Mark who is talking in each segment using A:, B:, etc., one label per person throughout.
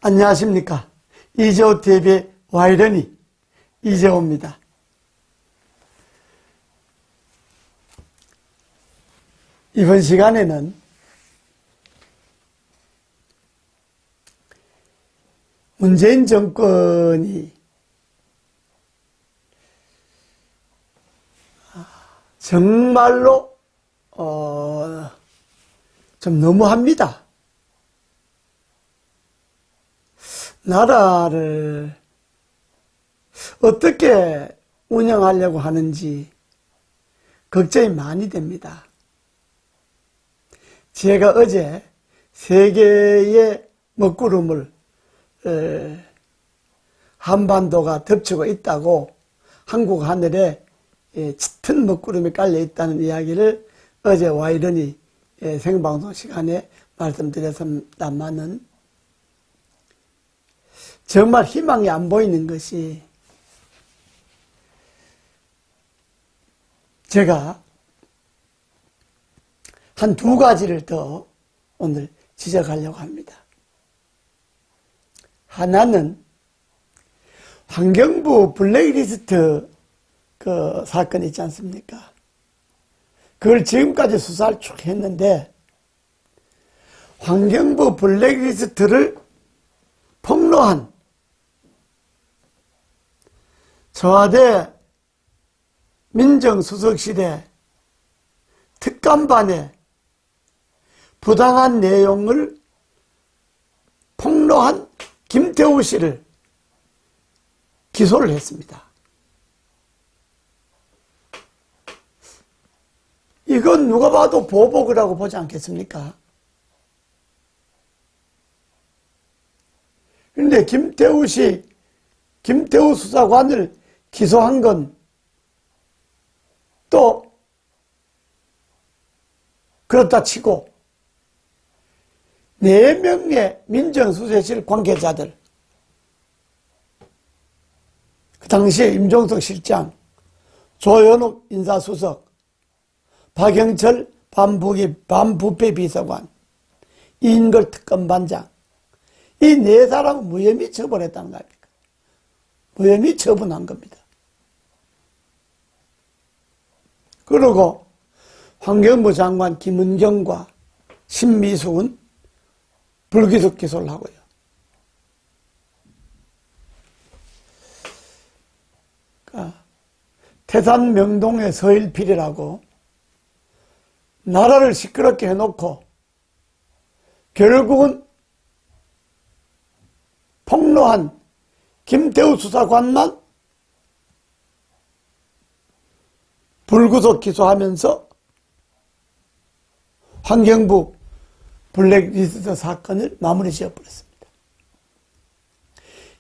A: 안녕하십니까. 이재호 TV의 와이러니 이재호입니다. 이번 시간에는 문재인 정권이 정말로 좀 너무합니다. 나라를 어떻게 운영하려고 하는지 걱정이 많이 됩니다. 제가 어제 세 개의 먹구름을 한반도가 덮치고 있다고 한국 하늘에 짙은 먹구름이 깔려 있다는 이야기를 어제 와이러니 생방송 시간에 말씀드렸습니다마는 정말 희망이 안 보이는 것이 제가 한 두 가지를 더 오늘 지적하려고 합니다. 하나는 환경부 블랙리스트 그 사건 있지 않습니까? 그걸 지금까지 수사를 쭉 했는데 환경부 블랙리스트를 폭로한 청와대 민정수석실의 특감반에 부당한 내용을 폭로한 김태우 씨를 기소를 했습니다. 이건 누가 봐도 보복이라고 보지 않겠습니까? 그런데 김태우 수사관을 기소한 건 또 그렇다 치고 4명의 민정수석실 관계자들, 그 당시에 임종석 실장, 조현욱 인사수석, 박영철 반부패 비서관, 이인걸 특검반장, 이 4사람은 무혐의 처벌했다는 거 아닙니까? 무혐의 처분한 겁니다. 그리고 환경부 장관 김은경과 신미숙은 불기소 기소를 하고요. 그러니까 태산 명동의 서일필이라고 나라를 시끄럽게 해놓고 결국은 폭로한 김태우 수사관만 불구속 기소하면서 환경부 블랙리스트 사건을 마무리 지어버렸습니다.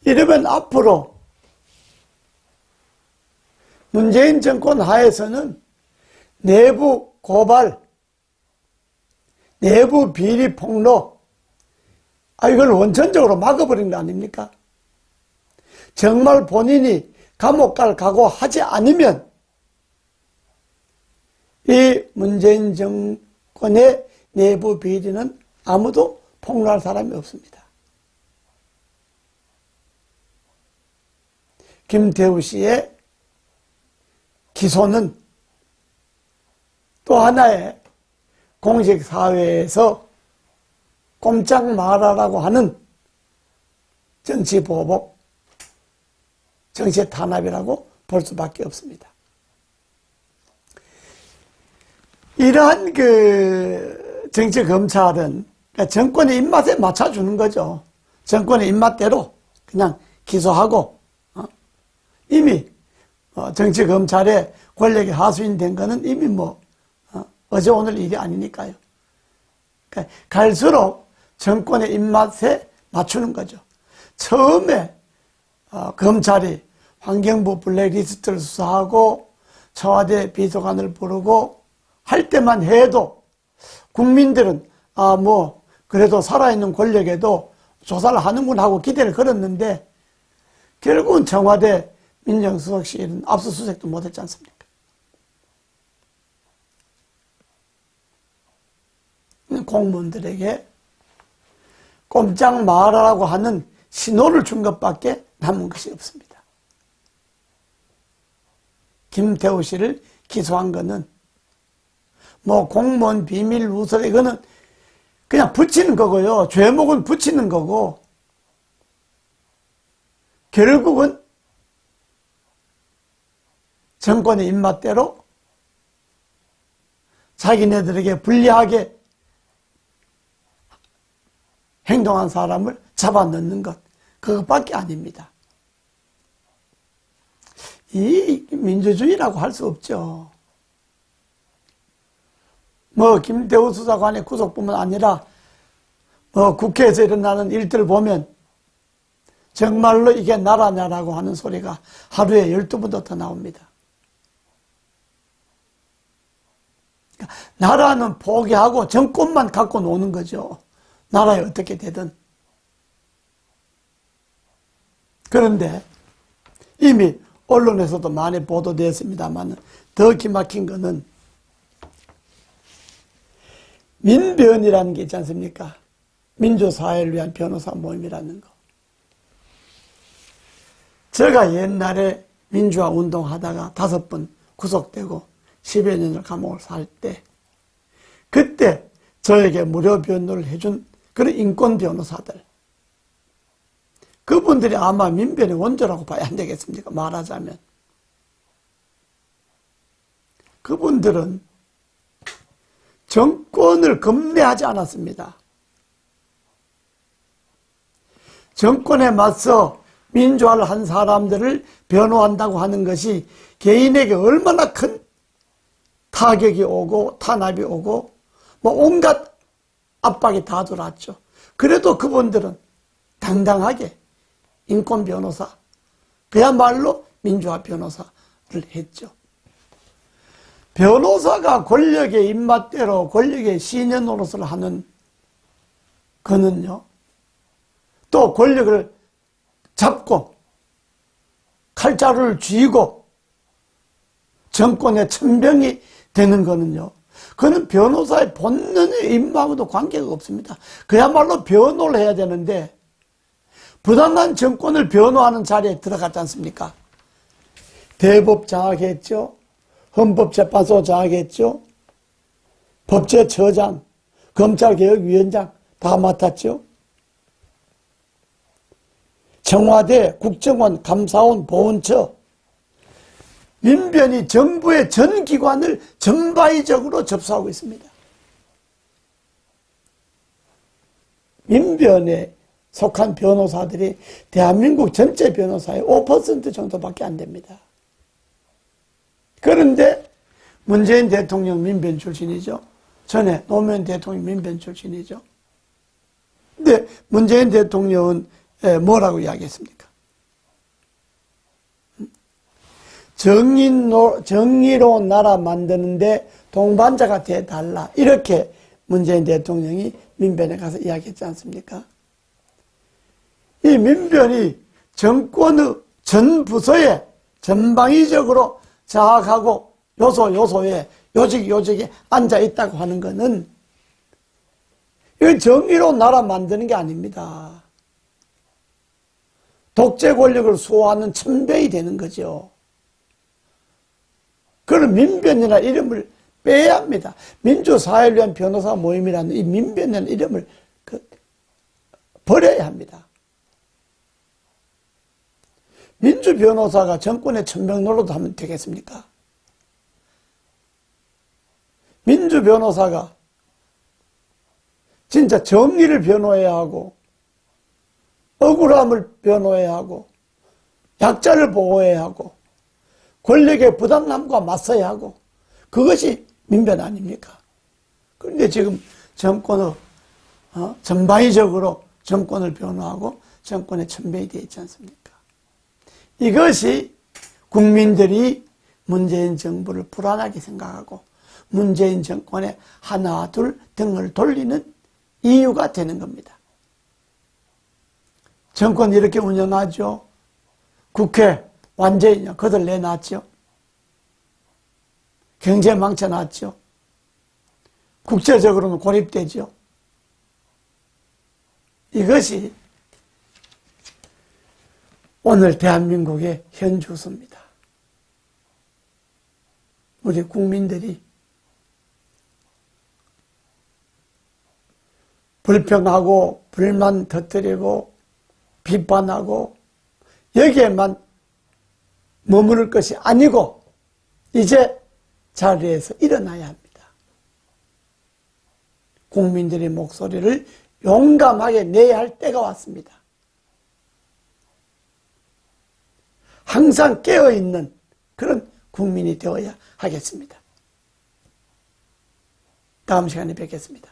A: 이러면 앞으로 문재인 정권 하에서는 내부 고발, 내부 비리 폭로, 이걸 원천적으로 막아버린 거 아닙니까? 정말 본인이 감옥 갈 각오하지 않으면 이 문재인 정권의 내부 비리는 아무도 폭로할 사람이 없습니다. 김태우 씨의 기소는 또 하나의 공식사회에서 꼼짝 말아라고 하는 정치보복, 정치 탄압이라고 볼 수밖에 없습니다. 이러한 정치 검찰은 정권의 입맛에 맞춰주는 거죠. 정권의 입맛대로 그냥 기소하고, 이미 정치 검찰의 권력이 하수인된 거는 이미 어제 오늘 일이 아니니까요. 그러니까 갈수록 정권의 입맛에 맞추는 거죠. 처음에 검찰이 환경부 블랙리스트를 수사하고 청와대 비서관을 부르고 할 때만 해도 국민들은 그래도 살아있는 권력에도 조사를 하는구나 하고 기대를 걸었는데 결국은 청와대 민정수석실은 압수수색도 못했지 않습니까? 공무원들에게 꼼짝 말아라고 하는 신호를 준 것밖에 남은 것이 없습니다. 김태우 씨를 기소한 거는 뭐 공무원 비밀 누설 이거는 그냥 붙이는 거고요. 죄목은 붙이는 거고 결국은 정권의 입맛대로 자기네들에게 불리하게 행동한 사람을 잡아넣는 것, 그것밖에 아닙니다. 이 민주주의라고 할 수 없죠. 뭐 김태우 수사관의 구속뿐만 아니라 뭐 국회에서 일어나는 일들을 보면 정말로 이게 나라냐라고 하는 소리가 하루에 12번도 더 나옵니다. 그러니까 나라는 포기하고 정권만 갖고 노는 거죠. 나라에 어떻게 되든. 그런데 이미 언론에서도 많이 보도되었습니다만 더 기막힌 거는 민변이라는 게 있지 않습니까? 민주사회를 위한 변호사 모임이라는 거. 제가 옛날에 민주화 운동하다가 5번 구속되고 10여 년을 감옥을 살 때 그때 저에게 무료 변호를 해준 그런 인권 변호사들, 그분들이 아마 민변의 원조라고 봐야 안 되겠습니까? 말하자면. 그분들은 정권을 겁내하지 않았습니다. 정권에 맞서 민주화를 한 사람들을 변호한다고 하는 것이 개인에게 얼마나 큰 타격이 오고 탄압이 오고 뭐 온갖 압박이 다 들어왔죠. 그래도 그분들은 당당하게 인권 변호사, 그야말로 민주화 변호사를 했죠. 변호사가 권력의 입맛대로 권력의 시녀 노릇을 하는 그는요, 또 권력을 잡고 칼자루를 쥐고 정권의 천병이 되는 거는요, 그는 변호사의 본능의 임무하고도 관계가 없습니다. 그야말로 변호를 해야 되는데 부당한 정권을 변호하는 자리에 들어갔지 않습니까? 대법 장악했죠. 헌법재판소 장악했죠. 법제처장, 검찰개혁위원장 다 맡았죠. 청와대, 국정원, 감사원, 보훈처, 민변이 정부의 전 기관을 전방위적으로 접수하고 있습니다. 민변에 속한 변호사들이 대한민국 전체 변호사의 5% 정도밖에 안 됩니다. 그런데 문재인 대통령 민변 출신이죠. 전에 노무현 대통령 민변 출신이죠. 근데 문재인 대통령은 뭐라고 이야기했습니까? 정의로 나라 만드는데 동반자가 돼달라. 이렇게 문재인 대통령이 민변에 가서 이야기했지 않습니까? 이 민변이 정권의 전 부서에 전방위적으로 장악하고 요소에 요직에 앉아있다고 하는 것은 이건 정의로 나라 만드는 게 아닙니다. 독재 권력을 수호하는 천병이 되는 거죠. 그런 민변이나 이름을 빼야 합니다. 민주사회를 위한 변호사 모임이라는 이 민변이라는 이름을 버려야 합니다. 민주변호사가 정권의 천명 노릇 하면 되겠습니까? 민주변호사가 진짜 정의를 변호해야 하고 억울함을 변호해야 하고 약자를 보호해야 하고 권력의 부당함과 맞서야 하고 그것이 민변 아닙니까? 그런데 지금 정권을 전방위적으로 정권을 변호하고 정권의 천병이 되어 있지 않습니까? 이것이 국민들이 문재인 정부를 불안하게 생각하고 문재인 정권에 하나 둘 등을 돌리는 이유가 되는 겁니다. 정권 이렇게 운영하죠. 국회 완전히 거들 내놨죠. 경제 망쳐놨죠. 국제적으로는 고립되죠. 이것이 오늘 대한민국의 현주소입니다. 우리 국민들이 불평하고 불만 터뜨리고 비판하고 여기에만 머무를 것이 아니고 이제 자리에서 일어나야 합니다. 국민들의 목소리를 용감하게 내야 할 때가 왔습니다. 항상 깨어있는 그런 국민이 되어야 하겠습니다. 다음 시간에 뵙겠습니다.